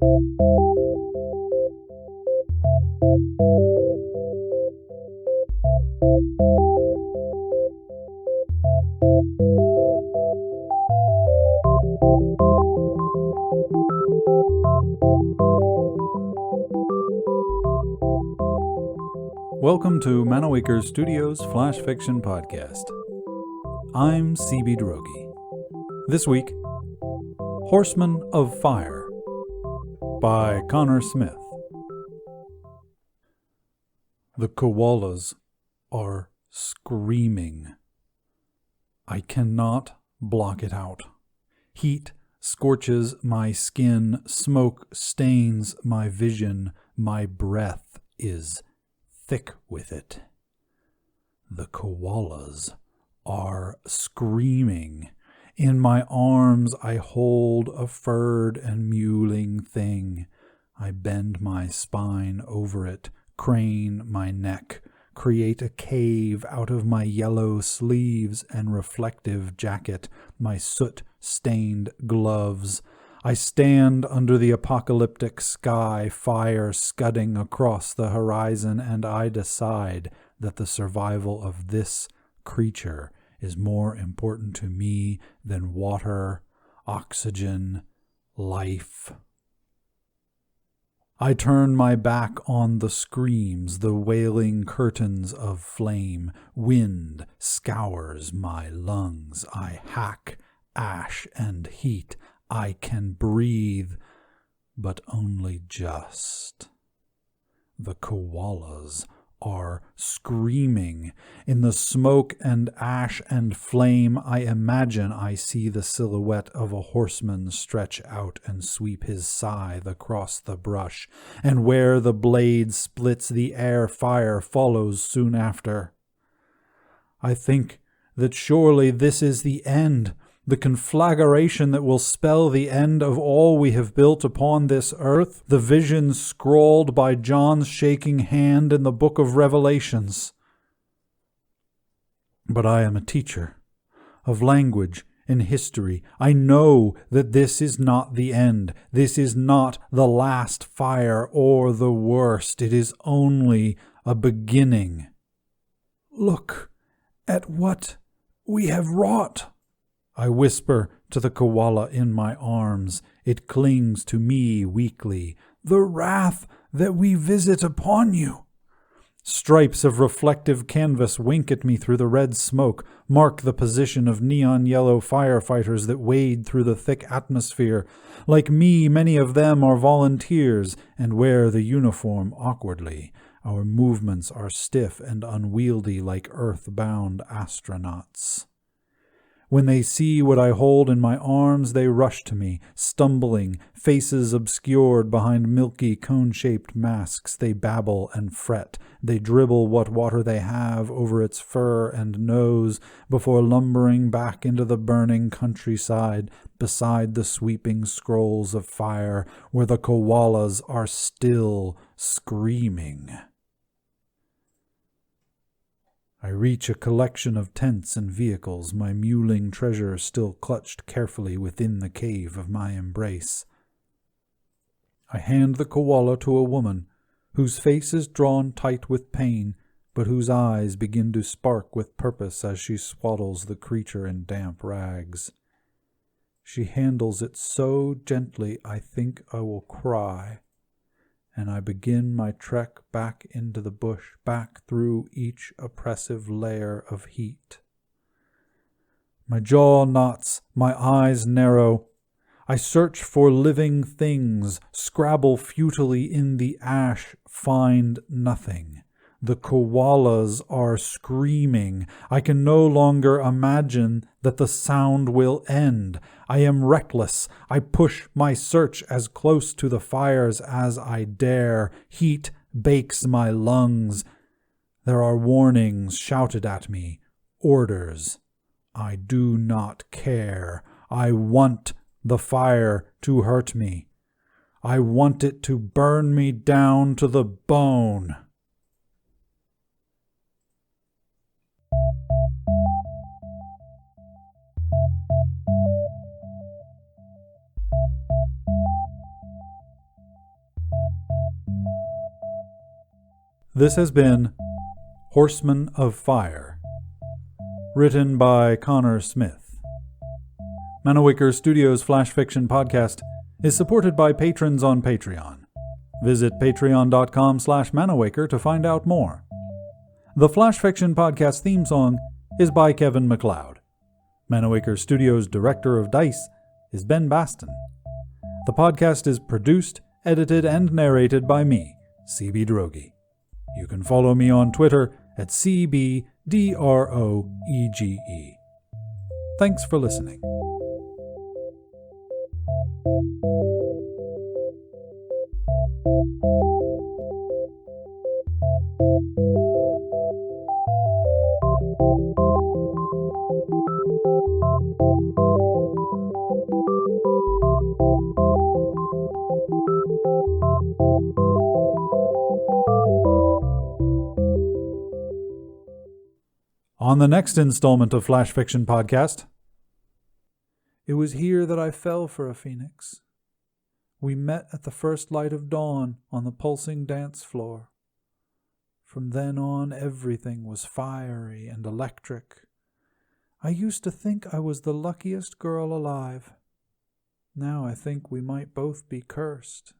Welcome to Manawaker Studios Flash Fiction Podcast. I'm C.B. Drogi. This week, Horseman of Fire by Connor Smith. The koalas are screaming. I cannot block it out. Heat scorches my skin, smoke stains my vision, my breath is thick with it. The koalas are screaming. In my arms I hold a furred and mewling thing. I bend my spine over it, crane my neck, create a cave out of my yellow sleeves and reflective jacket, my soot-stained gloves. I stand under the apocalyptic sky, fire scudding across the horizon, and I decide that the survival of this creature is more important to me than water, oxygen, life. I turn my back on the screams, the wailing curtains of flame. Wind scours my lungs. I hack ash and heat. I can breathe, but only just. The koalas are screaming. In the smoke and ash and flame, I imagine I see the silhouette of a horseman stretch out and sweep his scythe across the brush, and where the blade splits the air, fire follows soon after. I think that surely this is the end, the conflagration that will spell the end of all we have built upon this earth, the vision scrawled by John's shaking hand in the book of Revelations. But I am a teacher of language and history. I know that this is not the end. This is not the last fire or the worst. It is only a beginning. Look at what we have wrought, I whisper to the koala in my arms. It clings to me weakly. The wrath that we visit upon you. Stripes of reflective canvas wink at me through the red smoke, mark the position of neon yellow firefighters that wade through the thick atmosphere. Like me, many of them are volunteers and wear the uniform awkwardly. Our movements are stiff and unwieldy like earth-bound astronauts. When they see what I hold in my arms, they rush to me, stumbling, faces obscured behind milky cone-shaped masks. They babble and fret. They dribble what water they have over its fur and nose before lumbering back into the burning countryside beside the sweeping scrolls of fire where the koalas are still screaming. I reach a collection of tents and vehicles, my mewling treasure still clutched carefully within the cave of my embrace. I hand the koala to a woman, whose face is drawn tight with pain, but whose eyes begin to spark with purpose as she swaddles the creature in damp rags. She handles it so gently I think I will cry. And I begin my trek back into the bush, back through each oppressive layer of heat. My jaw knots, my eyes narrow. I search for living things, scrabble futilely in the ash, find nothing. The koalas are screaming. I can no longer imagine that the sound will end. I am reckless. I push my search as close to the fires as I dare. Heat bakes my lungs. There are warnings shouted at me. Orders. I do not care. I want the fire to hurt me. I want it to burn me down to the bone. This has been Horseman of Fire, written by Connor Smith. Manawaker Studios Flash Fiction Podcast is supported by patrons on Patreon. Visit patreon.com/Manawaker to find out more. The Flash Fiction Podcast theme song is by Kevin MacLeod. Manawaker Studios' Director of Dice is Ben Baston. The podcast is produced, edited, and narrated by me, CB Droege. You can follow me on Twitter at CBDROEGE. Thanks for listening. On the next installment of Flash Fiction Podcast, it was here that I fell for a phoenix. We met at the first light of dawn on the pulsing dance floor. From then on, everything was fiery and electric. I used to think I was the luckiest girl alive. Now I think we might both be cursed.